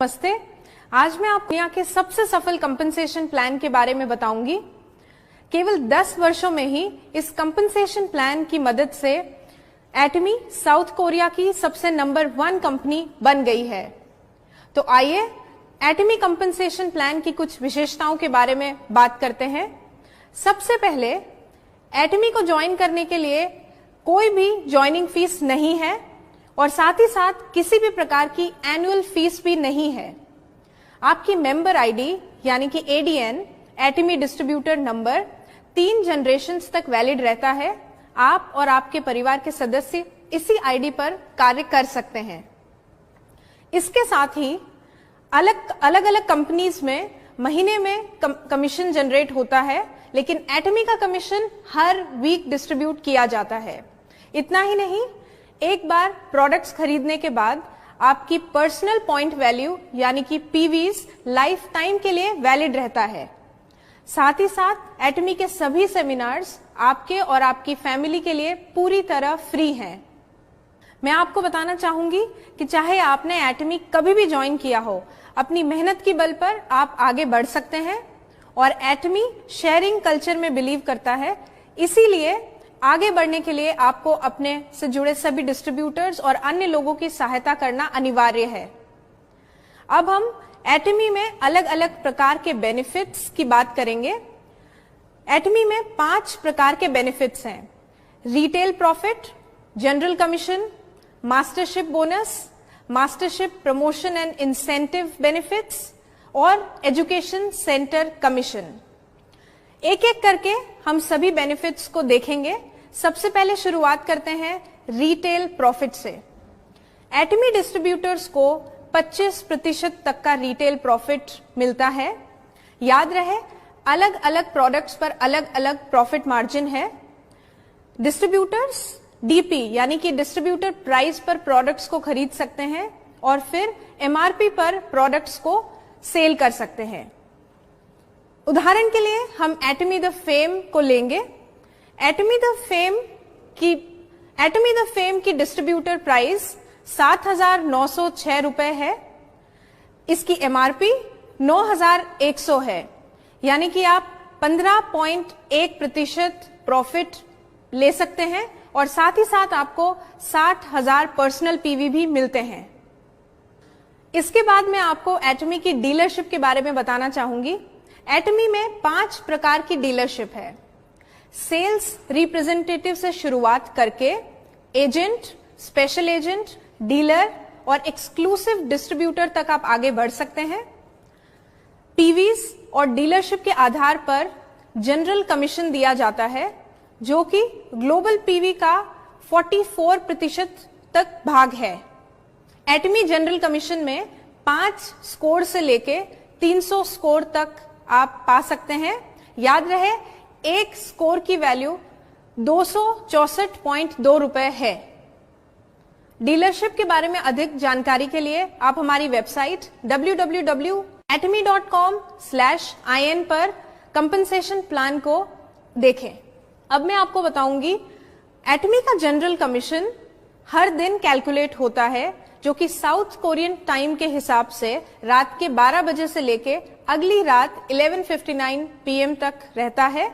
नमस्ते। आज मैं आपको दुनिया के सबसे सफल कंपनसेशन प्लान के बारे में बताऊंगी। केवल 10 वर्षों में ही इस कंपनसेशन प्लान की मदद से एटमी साउथ कोरिया की सबसे नंबर 1 कंपनी बन गई है। तो आइए एटमी कंपनसेशन प्लान की कुछ विशेषताओं के बारे में बात करते हैं। सबसे पहले एटमी को ज्वाइन करने के लिए कोई भी ज्वाइनिंग फीस नहीं है और साथ ही साथ किसी भी प्रकार की एनुअल फीस भी नहीं है। आपकी मेंबर आईडी यानी कि एडीएन एटमी डिस्ट्रीब्यूटर नंबर 3 जनरेशन्स तक वैलिड रहता है। आप और आपके परिवार के सदस्य इसी आईडी पर कार्य कर सकते हैं। इसके साथ ही अलग अलग कंपनीज में महीने में कमीशन जनरेट होता है, लेकिन एटमी का कमीशन हर वीक डिस्ट्रीब्यूट किया जाता है। इतना ही नहीं, एक बार प्रोडक्ट्स खरीदने के बाद आपकी पर्सनल पॉइंट वैल्यू यानी कि पीवीज लाइफ टाइम के लिए वैलिड रहता है। साथ ही साथ एटमी के सभी सेमिनार्स आपके और आपकी फैमिली के लिए पूरी तरह फ्री हैं। मैं आपको बताना चाहूंगी कि चाहे आपने एटमी कभी भी ज्वाइन किया हो, अपनी मेहनत की बल पर आप आगे बढ़ सकते हैं और एटमी शेयरिंग कल्चर में बिलीव करता है। इसीलिए आगे बढ़ने के लिए आपको अपने से जुड़े सभी डिस्ट्रीब्यूटर्स और अन्य लोगों की सहायता करना अनिवार्य है। अब हम एटमी में अलग अलग प्रकार के बेनिफिट्स की बात करेंगे। एटमी में 5 प्रकार के बेनिफिट्स हैं: retail profit, general commission, mastership bonus, mastership promotion and incentive benefits और एजुकेशन सेंटर कमीशन। एक एक करके हम सभी बेनिफिट्स को देखेंगे। सबसे पहले शुरुआत करते हैं रिटेल प्रॉफिट से। एटमी डिस्ट्रीब्यूटर्स को 25% तक का रिटेल प्रॉफिट मिलता है। याद रहे, अलग अलग प्रोडक्ट्स पर अलग अलग प्रॉफिट मार्जिन है। डिस्ट्रीब्यूटर्स डीपी यानी कि डिस्ट्रीब्यूटर प्राइस पर प्रोडक्ट्स को खरीद सकते हैं और फिर एमआरपी पर प्रोडक्ट्स को सेल कर सकते हैं। उदाहरण के लिए हम एटमी द फेम को लेंगे। एटमी द फेम की डिस्ट्रीब्यूटर प्राइस 7,906 रुपए है। इसकी एमआरपी 9,100 है, यानी कि आप 15.1% प्रॉफिट ले सकते हैं और साथ ही साथ आपको 60,000 पर्सनल पीवी भी मिलते हैं। इसके बाद मैं आपको एटमी की डीलरशिप के बारे में बताना चाहूंगी। एटमी में 5 प्रकार की डीलरशिप है। सेल्स रिप्रेजेंटेटिव से शुरुआत करके एजेंट, स्पेशल एजेंट, डीलर और एक्सक्लूसिव डिस्ट्रीब्यूटर तक आप आगे बढ़ सकते हैं। पीवीज और डीलरशिप के आधार पर जनरल कमीशन दिया जाता है, जो कि ग्लोबल पीवी का 44% तक भाग है। एटमी जनरल कमीशन में 5 स्कोर से लेके 300 स्कोर तक आप पा सकते हैं। याद रहे, एक स्कोर की वैल्यू 264.2 रुपए है। डीलरशिप के बारे में अधिक जानकारी के लिए आप हमारी वेबसाइट www.atmi.com/in पर कंपनसेशन प्लान को देखें। अब मैं आपको बताऊंगी एटमी का जनरल कमीशन हर दिन कैलकुलेट होता है, जो कि साउथ कोरियन टाइम के हिसाब से रात के 12 बजे से लेके अगली रात 11:59 PM तक रहता है,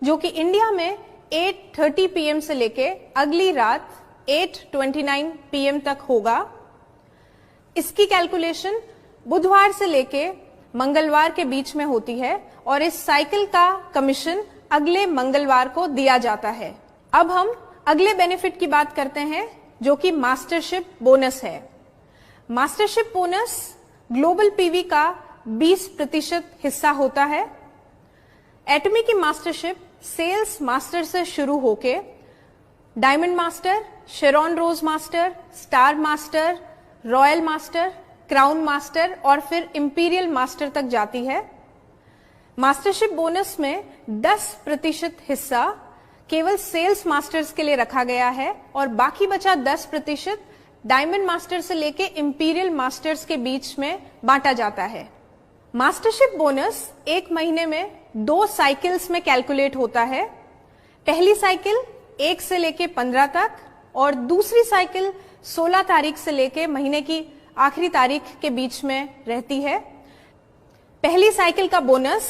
जो कि इंडिया में 8:30 PM से लेके अगली रात 8:29 PM तक होगा। इसकी कैलकुलेशन बुधवार से लेके मंगलवार के बीच में होती है और इस साइकिल का कमीशन अगले मंगलवार को दिया जाता है। अब हम अगले बेनिफिट की बात करते हैं, जो कि मास्टरशिप बोनस है। मास्टरशिप बोनस ग्लोबल पीवी का 20% हिस्सा होता है। एटमी की मास्टरशिप सेल्स मास्टर से शुरू होके diamond master, Sharon rose master, star master, royal master, crown master और फिर इंपीरियल मास्टर तक जाती है। मास्टरशिप बोनस में 10% हिस्सा केवल सेल्स मास्टर्स के लिए रखा गया है और बाकी बचा 10% डायमंड मास्टर से लेके इंपीरियल मास्टर्स के बीच में बांटा जाता है। मास्टरशिप बोनस एक महीने में 2 साइकिल्स में कैलकुलेट होता है। पहली साइकिल 1 से लेके 15 तक और दूसरी साइकिल 16 तारीख से लेके महीने की आखिरी तारीख के बीच में रहती है। पहली साइकिल का बोनस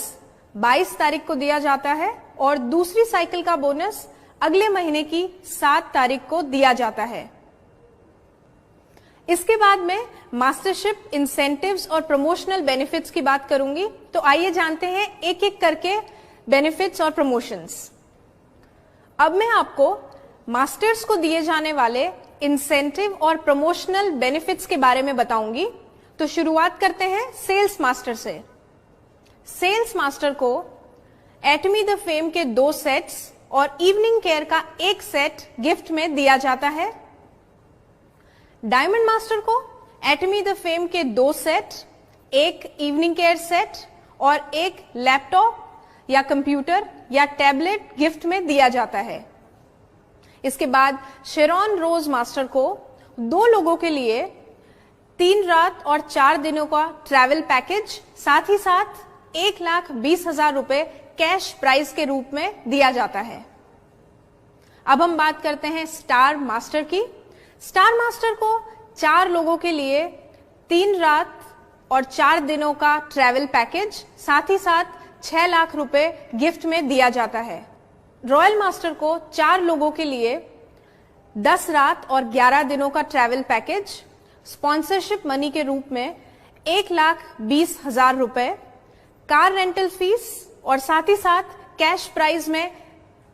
22 तारीख को दिया जाता है और दूसरी साइकिल का बोनस अगले महीने की 7 तारीख को दिया जाता है। इसके बाद में मास्टरशिप इंसेंटिव्स और प्रमोशनल बेनिफिट्स की बात करूंगी। तो आइए जानते हैं एक एक करके बेनिफिट्स और प्रमोशंस। अब मैं आपको मास्टर्स को दिए जाने वाले इंसेंटिव और प्रमोशनल बेनिफिट्स के बारे में बताऊंगी। तो शुरुआत करते हैं सेल्स मास्टर से। सेल्स मास्टर को एटमी द फेम के 2 सेट्स और इवनिंग केयर का 1 सेट गिफ्ट में दिया जाता है। डायमंड मास्टर को एटमी द फेम के 2 सेट, 1 इवनिंग केयर सेट और 1 लैपटॉप या कंप्यूटर या टैबलेट गिफ्ट में दिया जाता है। इसके बाद शेरॉन रोज मास्टर को 2 लोगों के लिए 3 रात और 4 दिनों का ट्रैवल पैकेज, साथ ही साथ 1,20,000 रुपए कैश प्राइज के रूप में दिया जाता है। अब हम बात करते हैं स्टार मास्टर की। स्टार मास्टर को 4 लोगों के लिए 3 रात और 4 दिनों का ट्रैवल पैकेज, साथ ही साथ 6 लाख रुपए गिफ्ट में दिया जाता है। रॉयल मास्टर को 4 लोगों के लिए 10 रात और 11 दिनों का ट्रैवल पैकेज, स्पॉन्सरशिप मनी के रूप में 1,20,000 रुपए, कार रेंटल फीस और साथ ही साथ कैश प्राइज में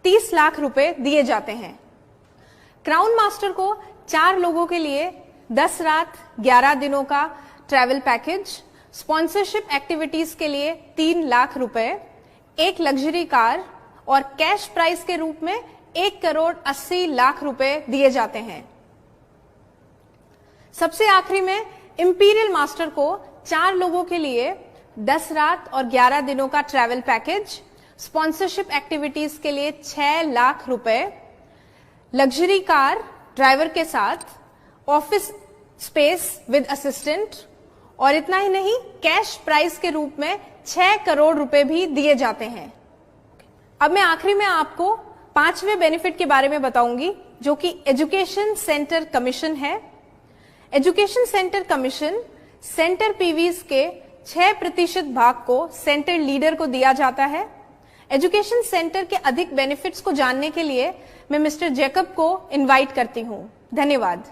30 लाख रुपए दिए जाते हैं। क्राउन मास्टर को 4 लोगों के लिए 10 रात 11 दिनों का ट्रैवल पैकेज, स्पॉन्सरशिप एक्टिविटीज के लिए 3 लाख रुपए, 1 लग्जरी कार और कैश प्राइज के रूप में 1,80,00,000 रुपए दिए जाते हैं। सबसे आखिरी में इंपीरियल मास्टर को 4 लोगों के लिए 10 रात और 11 दिनों का ट्रैवल पैकेज, स्पॉन्सरशिप एक्टिविटीज के लिए 6 लाख रुपए, लग्जरी कार ड्राइवर के साथ, ऑफिस स्पेस विद असिस्टेंट और इतना ही नहीं, कैश प्राइज के रूप में 6 करोड़ रुपए भी दिए जाते हैं। अब मैं आखिरी में आपको 5वें बेनिफिट के बारे में बताऊंगी, जो कि एजुकेशन सेंटर कमीशन है। एजुकेशन सेंटर कमीशन सेंटर पीवीज के 6% भाग को सेंटर लीडर को दिया जाता है। एजुकेशन सेंटर के अधिक बेनिफिट्स को जानने के लिए मैं मिस्टर जैकब को इनवाइट करती हूं। धन्यवाद।